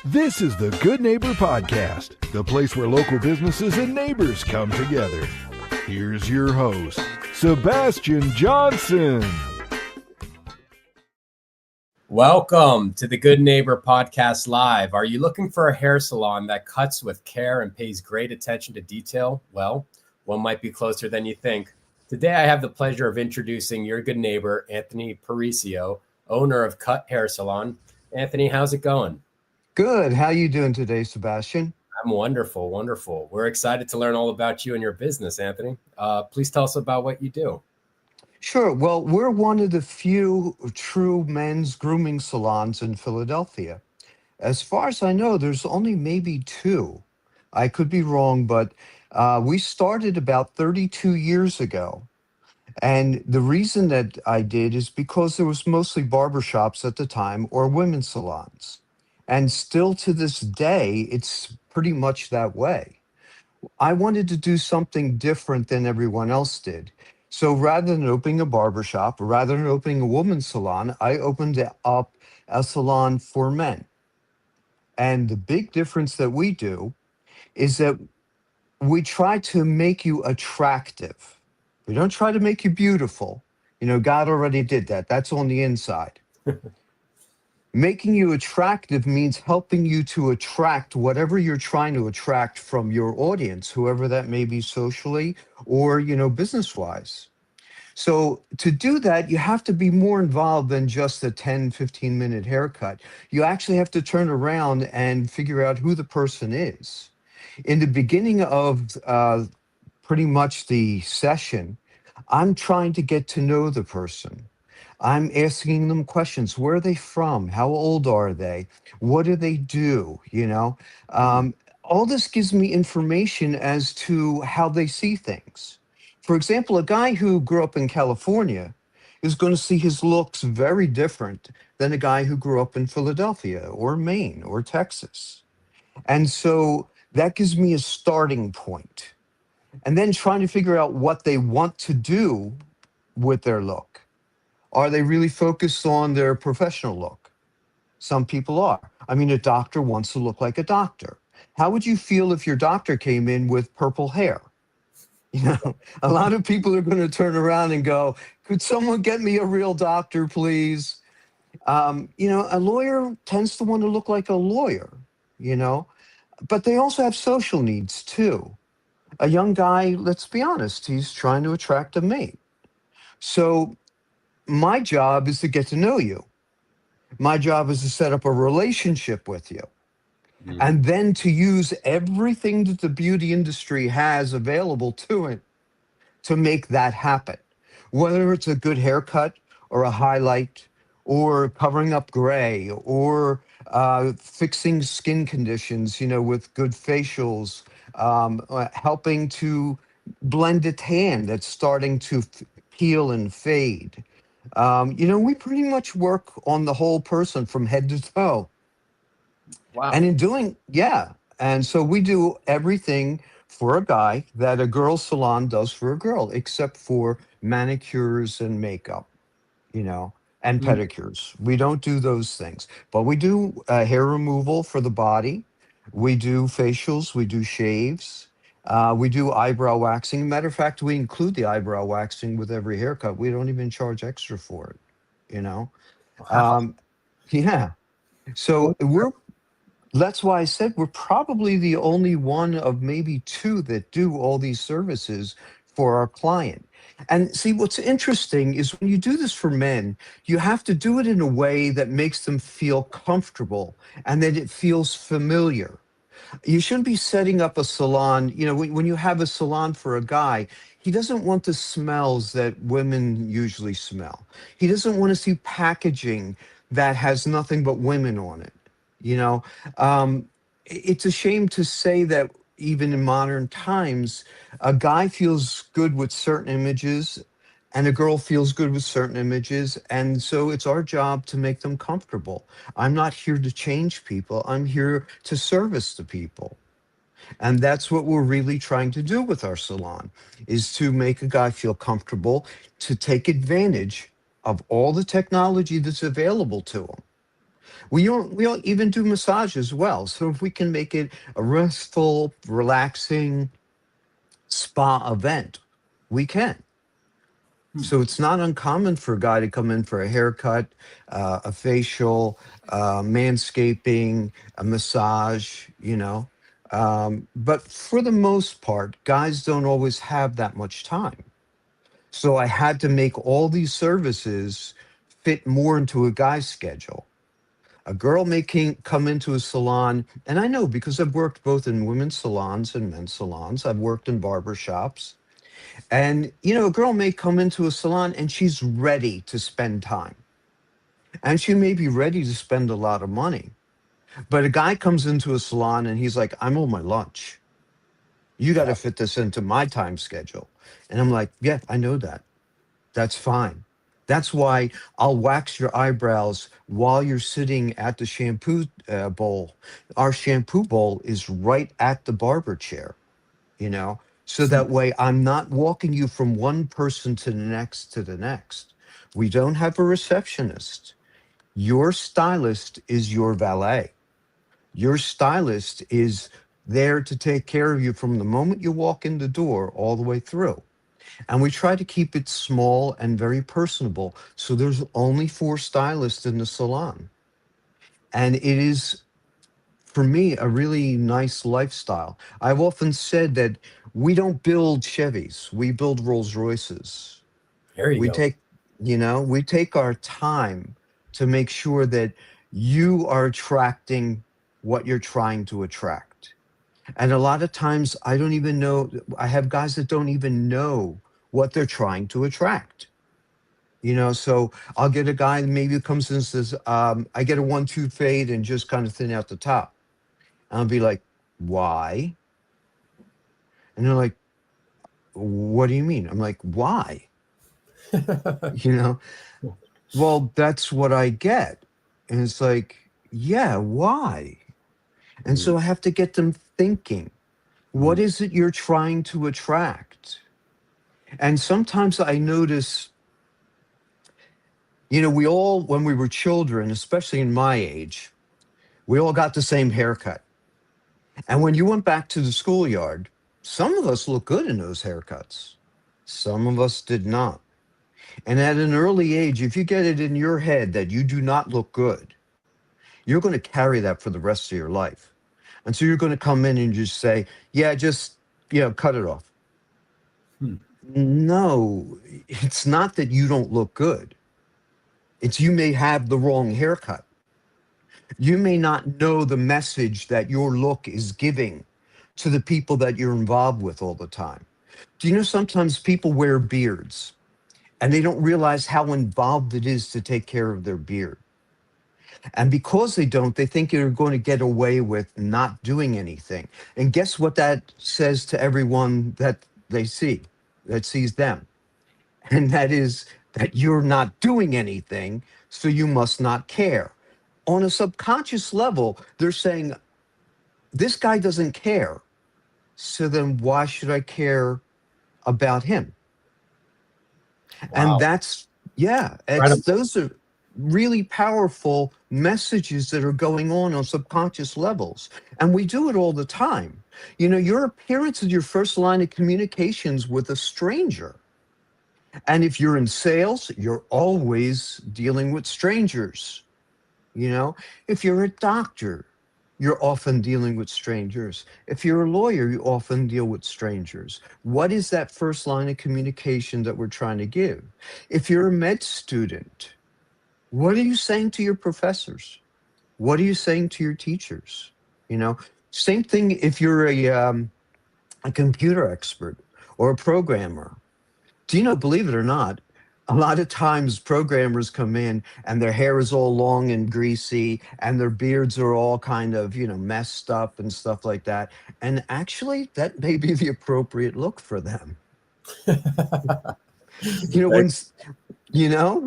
This is the Good Neighbor Podcast, the place where local businesses and neighbors come together. Here's your host, Sebastian Johnson. Welcome to the Good Neighbor Podcast Live. Are you looking for a hair salon that cuts with care and pays great attention to detail? Well, one might be closer than you think. Today, I have the pleasure of introducing your good neighbor, Anthony Parisio, owner of Cut Hair Salon. Anthony, how's it going? Good. How you doing today, Sebastian? I'm wonderful, wonderful. We're excited to learn all about you and your business, Anthony. Please tell us about what you do. Sure. Well, we're one of the few true men's grooming salons in Philadelphia. As far as I know, there's only maybe two. I could be wrong, but we started about 32 years ago. And the reason that I did is because there was mostly barbershops at the time or women's salons. And still to this day, it's pretty much that way. I wanted to do something different than everyone else did. So rather than opening a barbershop, rather than opening a women's salon, I opened up a salon for men. And the big difference that we do is that we try to make you attractive. We don't try to make you beautiful. You know, God already did that. That's on the inside. Making you attractive means helping you to attract whatever you're trying to attract from your audience, whoever that may be socially or, business-wise. So to do that, you have to be more involved than just a 10, 15-minute haircut. You actually have to turn around and figure out who the person is. In the beginning of pretty much the session, I'm trying to get to know the person. I'm asking them questions. Where are they from? How old are they? What do they do? All this gives me information as to how they see things. For example, a guy who grew up in California is going to see his looks very different than a guy who grew up in Philadelphia or Maine or Texas. And so that gives me a starting point. And then trying to figure out what they want to do with their look. Are they really focused on their professional look? Some people are. I mean, a doctor wants to look like a doctor. How would you feel if your doctor came in with purple hair? A lot of people are going to turn around and go, could someone get me a real doctor, please? A lawyer tends to want to look like a lawyer, but they also have social needs too. A young guy, let's be honest, he's trying to attract a mate. So my job is to get to know you. My job is to set up a relationship with you. Mm-hmm. And then to use everything that the beauty industry has available to it to make that happen. Whether it's a good haircut or a highlight or covering up gray or fixing skin conditions, with good facials, helping to blend a tan that's starting to peel and fade. We pretty much work on the whole person from head to toe. Wow. And in doing, and so we do everything for a guy that a girl salon does for a girl, except for manicures and makeup, and pedicures. We don't do those things, but we do hair removal for the body. We do facials, we do shaves. We do eyebrow waxing. Matter of fact, we include the eyebrow waxing with every haircut. We don't even charge extra for it, Wow. So that's why I said we're probably the only one of maybe two that do all these services for our client. And see, what's interesting is when you do this for men, you have to do it in a way that makes them feel comfortable and that it feels familiar. You shouldn't be setting up a salon. When you have a salon for a guy, he doesn't want the smells that women usually smell. He doesn't want to see packaging that has nothing but women on it. It's a shame to say that even in modern times, a guy feels good with certain images and a girl feels good with certain images. And so it's our job to make them comfortable. I'm not here to change people. I'm here to service the people. And that's what we're really trying to do with our salon, is to make a guy feel comfortable, to take advantage of all the technology that's available to him. We all even do massage as well. So if we can make it a restful, relaxing spa event, we can. Hmm. So it's not uncommon for a guy to come in for a haircut, a facial, manscaping, a massage, But for the most part, guys don't always have that much time. So I had to make all these services fit more into a guy's schedule. A girl come into a salon, and I know because I've worked both in women's salons and men's salons. I've worked in barber shops. And, a girl may come into a salon and she's ready to spend time. And she may be ready to spend a lot of money. But a guy comes into a salon and he's like, I'm on my lunch. You got to Yeah. fit this into my time schedule. And I'm like, yeah, I know that. That's fine. That's why I'll wax your eyebrows while you're sitting at the shampoo bowl. Our shampoo bowl is right at the barber chair, you know? So Hmm. that way I'm not walking you from one person to the next to the next. We don't have a receptionist. Your stylist is your valet. Your stylist is there to take care of you from the moment you walk in the door all the way through. And we try to keep it small and very personable. So there's only 4 stylists in the salon. And it is, for me, a really nice lifestyle. I've often said that we don't build Chevys, we build Rolls Royces. There you We go. take, we take our time to make sure that you are attracting what you're trying to attract. And a lot of times I don't even know, I have guys that don't even know what they're trying to attract. So I'll get a guy that maybe comes in and says, I get a 1-2 fade and just kind of thin out the top. And I'll be like, why? And they're like, what do you mean? I'm like, why? You know, well, that's what I get. And it's like, yeah, why? And Hmm. so I have to get them thinking, what Hmm. is it you're trying to attract? And sometimes I notice, we all, when we were children, especially in my age, we all got the same haircut. And when you went back to the schoolyard, some of us looked good in those haircuts. Some of us did not. And at an early age, if you get it in your head that you do not look good, you're going to carry that for the rest of your life. And so you're going to come in and just say, yeah, just, cut it off. Hmm. No, it's not that you don't look good. It's you may have the wrong haircut. You may not know the message that your look is giving to the people that you're involved with all the time. Do you know sometimes people wear beards and they don't realize how involved it is to take care of their beard? And because they don't, they think they're going to get away with not doing anything. And guess what that says to everyone that they see, that sees them? And that is that you're not doing anything, so you must not care. On a subconscious level, they're saying, this guy doesn't care. So then why should I care about him? And Wow. that's, yeah, Incredible. those are really powerful messages that are going on subconscious levels. And we do it all the time. Your appearance is your first line of communications with a stranger. And if you're in sales, you're always dealing with strangers. If you're a doctor, you're often dealing with strangers. If you're a lawyer, you often deal with strangers. What is that first line of communication that we're trying to give? If you're a med student, what are you saying to your professors? What are you saying to your teachers? Same thing if you're a computer expert or a programmer. Do you know, believe it or not, a lot of times programmers come in and their hair is all long and greasy and their beards are all kind of, messed up and stuff like that. And actually, that may be the appropriate look for them. You know, when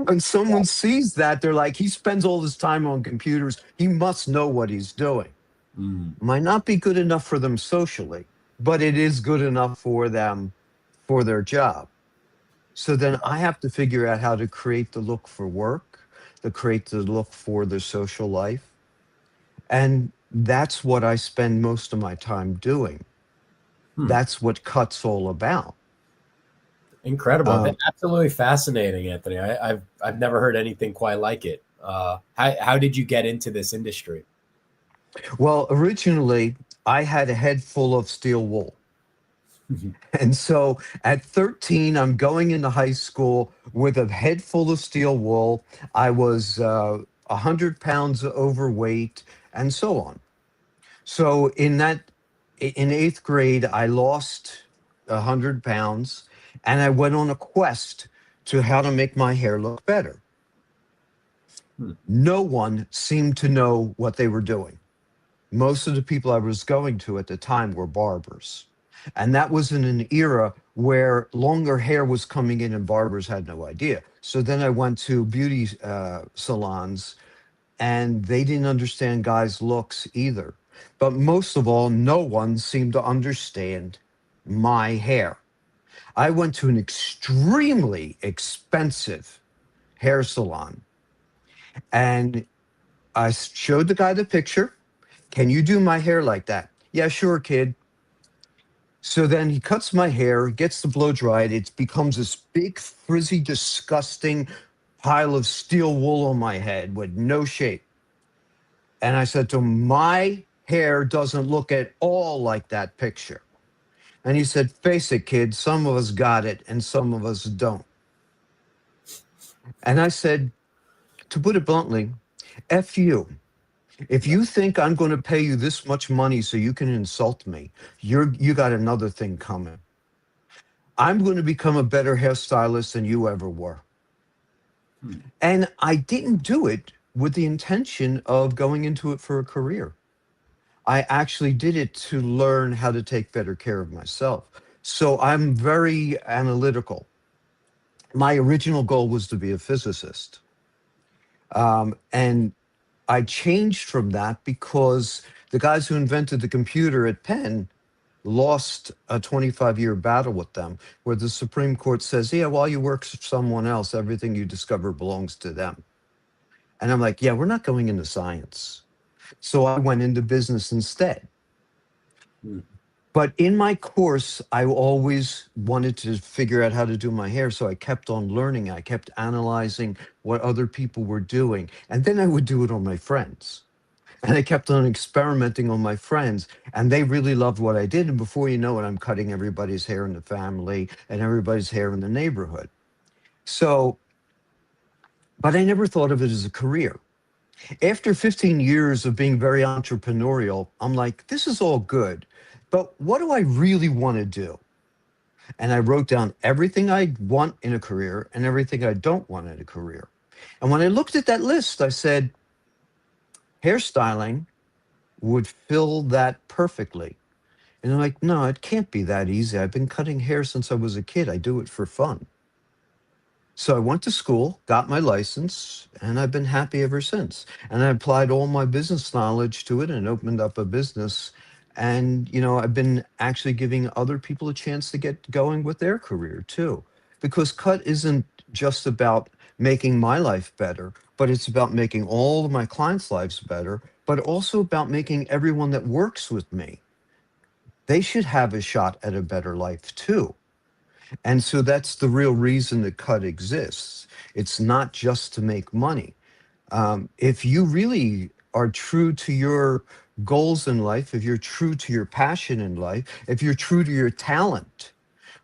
when someone sees that, they're like, he spends all this time on computers. He must know what he's doing. Hmm. Might not be good enough for them socially, but it is good enough for them for their job. So then I have to figure out how to create the look for work that create the look for their social life. And that's what I spend most of my time doing. Hmm. That's what Cut's all about. Incredible. Um, Absolutely fascinating, Anthony. I've never heard anything quite like it. How did you get into this industry? well, originally, I had a head full of steel wool. And so at 13, I'm going into high school with a head full of steel wool. I was 100 pounds overweight and so on. So in eighth grade, I lost 100 pounds and I went on a quest to how to make my hair look better. Hmm. No one seemed to know what they were doing. Most of the people I was going to at the time were barbers. And that was in an era where longer hair was coming in and barbers had no idea. So then I went to beauty salons and they didn't understand guys' looks either. But most of all, no one seemed to understand my hair. I went to an extremely expensive hair salon and I showed the guy the picture. Can you do my hair like that? Yeah, sure, kid. So then he cuts my hair, gets the blow dried. It becomes this big, frizzy, disgusting pile of steel wool on my head with no shape. And I said to him, my hair doesn't look at all like that picture. And he said, face it, kid, some of us got it and some of us don't. And I said, to put it bluntly, F you. If you think I'm going to pay you this much money so you can insult me, you got another thing coming. I'm going to become a better hairstylist than you ever were. Hmm. And I didn't do it with the intention of going into it for a career. I actually did it to learn how to take better care of myself. So I'm very analytical. My original goal was to be a physicist. And I changed from that because the guys who invented the computer at Penn lost a 25-year battle with them, where the Supreme Court says, yeah, while you work for someone else, everything you discover belongs to them. And I'm like, yeah, we're not going into science. So I went into business instead. Hmm. But in my course, I always wanted to figure out how to do my hair. So I kept on learning. I kept analyzing what other people were doing. And then I would do it on my friends. And I kept on experimenting on my friends, and they really loved what I did. And before you know it, I'm cutting everybody's hair in the family and everybody's hair in the neighborhood. So, but I never thought of it as a career. After 15 years of being very entrepreneurial, I'm like, this is all good, but what do I really want to do? And I wrote down everything I want in a career and everything I don't want in a career. And when I looked at that list, I said, hairstyling would fill that perfectly. And I'm like, no, it can't be that easy. I've been cutting hair since I was a kid. I do it for fun. So I went to school, got my license, and I've been happy ever since. And I applied all my business knowledge to it and opened up a business. And, I've been actually giving other people a chance to get going with their career too. Because cut isn't just about making my life better, but it's about making all of my clients' lives better, but also about making everyone that works with me, they should have a shot at a better life too. And so that's the real reason that cut exists. It's not just to make money. If you really are true to your goals in life, if you're true to your passion in life, if you're true to your talent,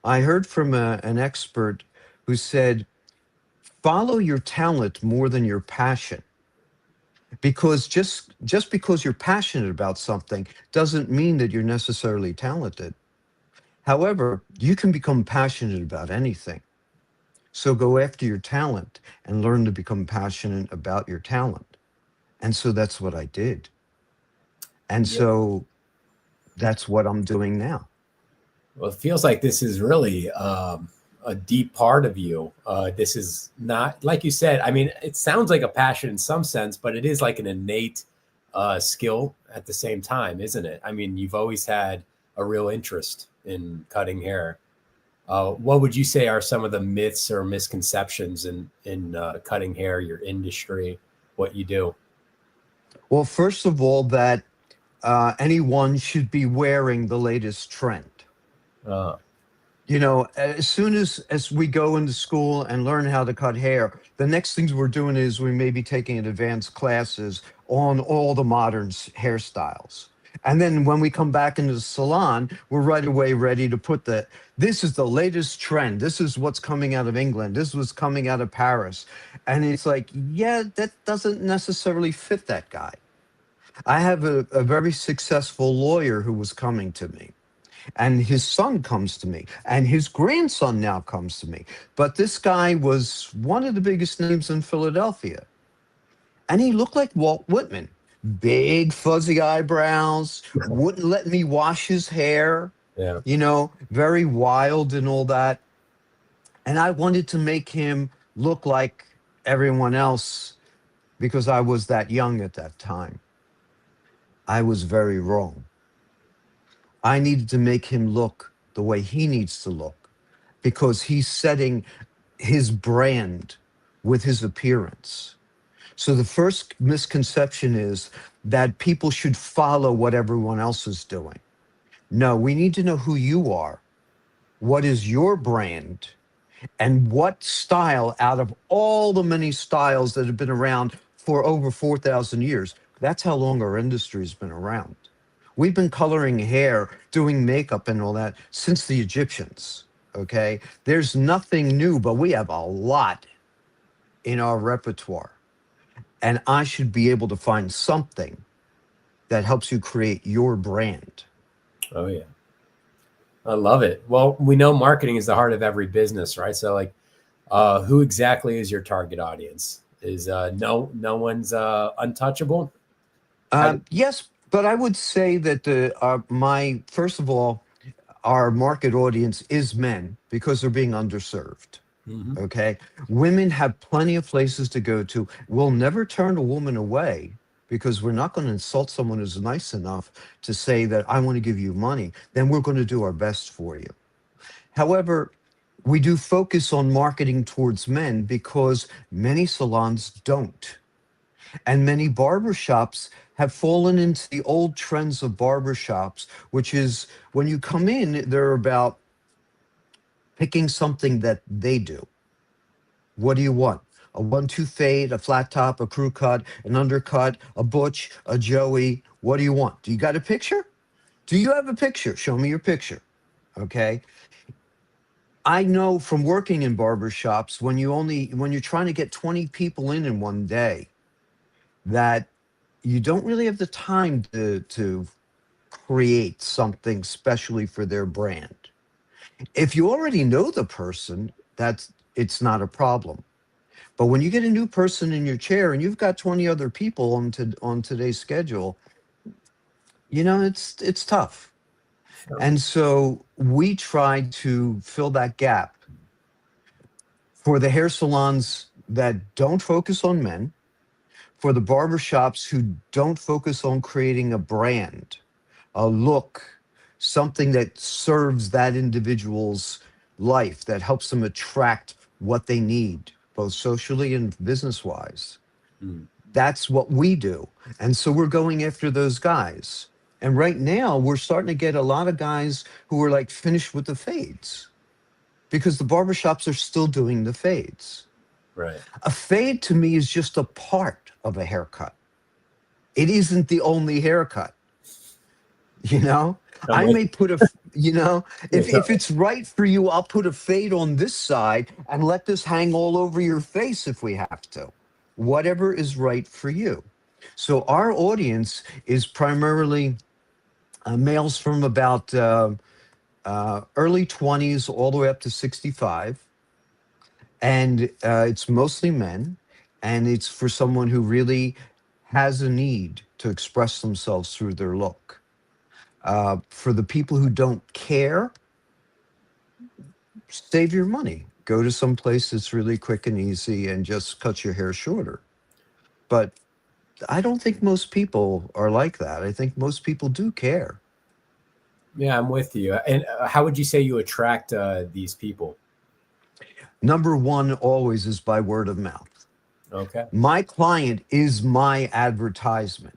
I heard from an expert who said, follow your talent more than your passion. Because just because you're passionate about something doesn't mean that you're necessarily talented. However, you can become passionate about anything. So go after your talent and learn to become passionate about your talent. And so that's what I did. And Yeah. so that's what I'm doing now. Well, it feels like this is really a deep part of you. This is not, like you said, I mean, it sounds like a passion in some sense, but it is like an innate skill at the same time, isn't it? I mean, you've always had a real interest in cutting hair. What would you say are some of the myths or misconceptions in cutting hair, your industry, what you do? Well, first of all, that anyone should be wearing the latest trend. Uh, As soon as we go into school and learn how to cut hair, the next things we're doing is we may be taking advanced classes on all the modern hairstyles. And then when we come back into the salon, we're right away ready to put this is the latest trend. This is what's coming out of England. This was coming out of Paris. And it's like, yeah, that doesn't necessarily fit that guy. I have a very successful lawyer who was coming to me, and his son comes to me, and his grandson now comes to me. But this guy was one of the biggest names in Philadelphia, and he looked like Walt Whitman. Big fuzzy eyebrows, wouldn't let me wash his hair, yeah. Very wild and all that. And I wanted to make him look like everyone else because I was that young at that time. I was very wrong. I needed to make him look the way he needs to look because he's setting his brand with his appearance. So the first misconception is that people should follow what everyone else is doing. No, we need to know who you are. What is your brand? And what style out of all the many styles that have been around for over 4,000 years? That's how long our industry has been around. We've been coloring hair, doing makeup and all that since the Egyptians, okay? There's nothing new, but we have a lot in our repertoire. And I should be able to find something that helps you create your brand. Oh yeah. I love it. Well, we know marketing is the heart of every business, right? So like who exactly is your target audience? Is no one's untouchable? Yes, but I would say that first of all, our market audience is men because they're being underserved. Mhm. Okay. Women have plenty of places to go to. We'll never turn a woman away because we're not going to insult someone who's nice enough to say that I want to give you money. Then we're going to do our best for you. However, we do focus on marketing towards men because many salons don't. And many barbershops have fallen into the old trends of barbershops, which is when you come in, they're about picking something that they do. What do you want? A 1-2 fade, a flat top, a crew cut, an undercut, a butch, a joey. What do you want? Do you got a picture? Do you have a picture? Show me your picture. Okay. I know from working in barbershops when you're trying to get 20 people in one day, that you don't really have the time to create something specially for their brand. If you already know the person, it's not a problem. But when you get a new person in your chair and you've got 20 other people on today's schedule, it's tough. Sure. And so we tried to fill that gap for the hair salons that don't focus on men, for the barbershops who don't focus on creating a brand, a look, something that serves that individual's life, that helps them attract what they need, both socially and business wise. Mm. That's what we do. And so we're going after those guys. And right now, we're starting to get a lot of guys who are like finished with the fades because the barbershops are still doing the fades. Right. A fade to me is just a part of a haircut. It isn't the only haircut. I may put if it's right for you, I'll put a fade on this side and let this hang all over your face if we have to. Whatever is right for you. So our audience is primarily males from about early 20s all the way up to 65. And it's mostly men. And it's for someone who really has a need to express themselves through their look. For the people who don't care, save your money. Go to some place that's really quick and easy and just cut your hair shorter. But I don't think most people are like that. I think most people do care. Yeah, I'm with you. And how would you say you attract these people? Number one always is by word of mouth. Okay. My client is my advertisement.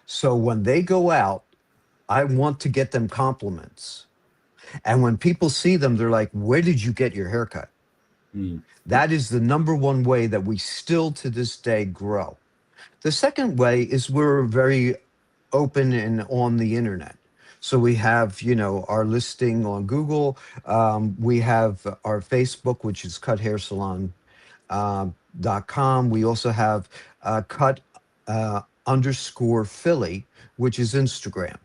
So when they go out, I want to get them compliments. And when people see them, they're like, where did you get your haircut? Mm. That is the number one way that we still to this day grow. The second way is we're very open and on the internet. So we have, our listing on Google. We have our Facebook, which is cuthairsalon.com. We also have cut_Philly, which is Instagram.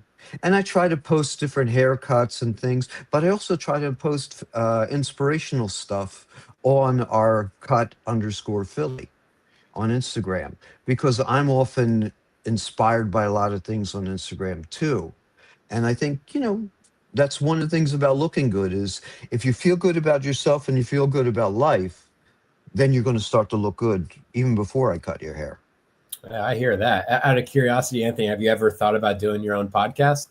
And I try to post different haircuts and things, but I also try to post inspirational stuff on our cut_Philly on Instagram, because I'm often inspired by a lot of things on Instagram too. And I think, that's one of the things about looking good is if you feel good about yourself and you feel good about life, then you're going to start to look good even before I cut your hair. I hear that. Out of curiosity, Anthony, have you ever thought about doing your own podcast?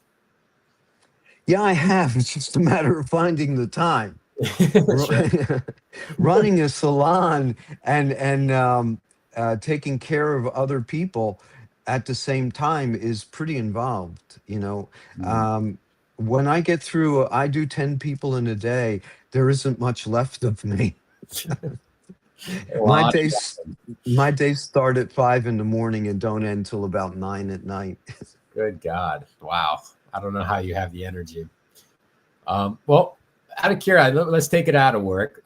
Yeah, I have. It's just a matter of finding the time. Running a salon and taking care of other people at the same time is pretty involved. When I get through, I do 10 people in a day. There isn't much left of me. My days start at 5 in the morning and don't end till about 9 at night. Good God. Wow. I don't know how you have the energy. Well, out of curiosity, let's take it out of work.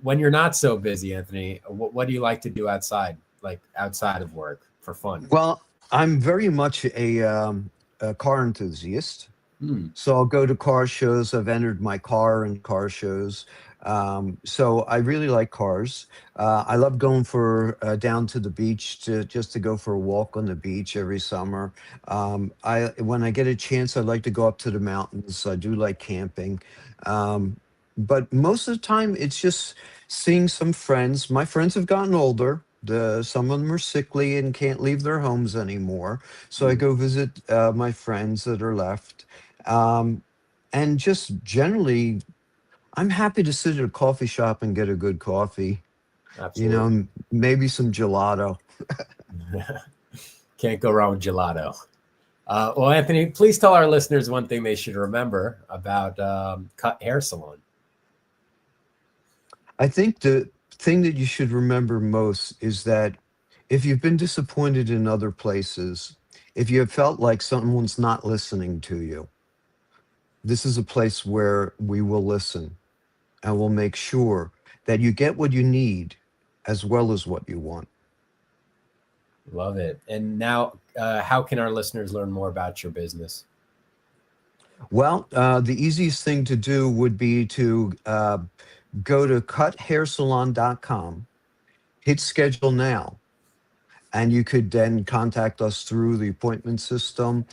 When you're not so busy, Anthony, what do you like to do outside of work for fun? Well, I'm very much a car enthusiast. So I'll go to car shows. I've entered my car in car shows. So I really like cars. I love going down to the beach just to go for a walk on the beach every summer. When I get a chance, I like to go up to the mountains. I do like camping. But most of the time, it's just seeing some friends. My friends have gotten older. Some of them are sickly and can't leave their homes anymore. So I go visit my friends that are left. And just generally, I'm happy to sit at a coffee shop and get a good coffee. Absolutely. Maybe some gelato. Can't go wrong with gelato. Well, Anthony, please tell our listeners one thing they should remember about Cut Hair Salon. I think the thing that you should remember most is that if you've been disappointed in other places, if you have felt like someone's not listening to you, this is a place where we will listen and we'll make sure that you get what you need as well as what you want. Love it. And now, how can our listeners learn more about your business? Well, the easiest thing to do would be to go to cuthairsalon.com, hit schedule now, and you could then contact us through the appointment system.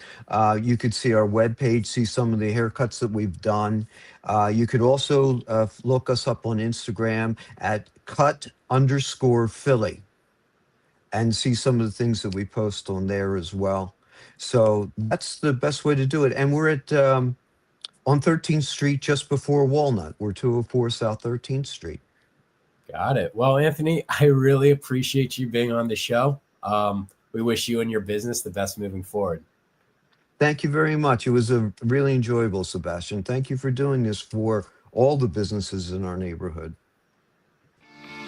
You could see our webpage, see some of the haircuts that we've done. You could also look us up on Instagram at cut_Philly and see some of the things that we post on there as well. So that's the best way to do it. And we're at on 13th Street, just before Walnut. We're 204 South 13th Street. Got it. Well, Anthony, I really appreciate you being on the show. We wish you and your business the best moving forward. Thank you very much. It was really enjoyable, Sebastian. Thank you for doing this for all the businesses in our neighborhood.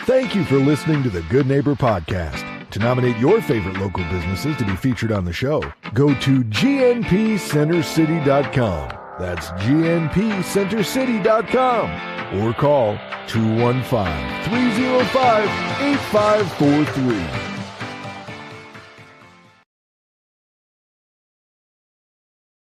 Thank you for listening to the Good Neighbor Podcast. To nominate your favorite local businesses to be featured on the show, go to gnpcentercity.com. That's gnpcentercity.com or call 215-305-8543.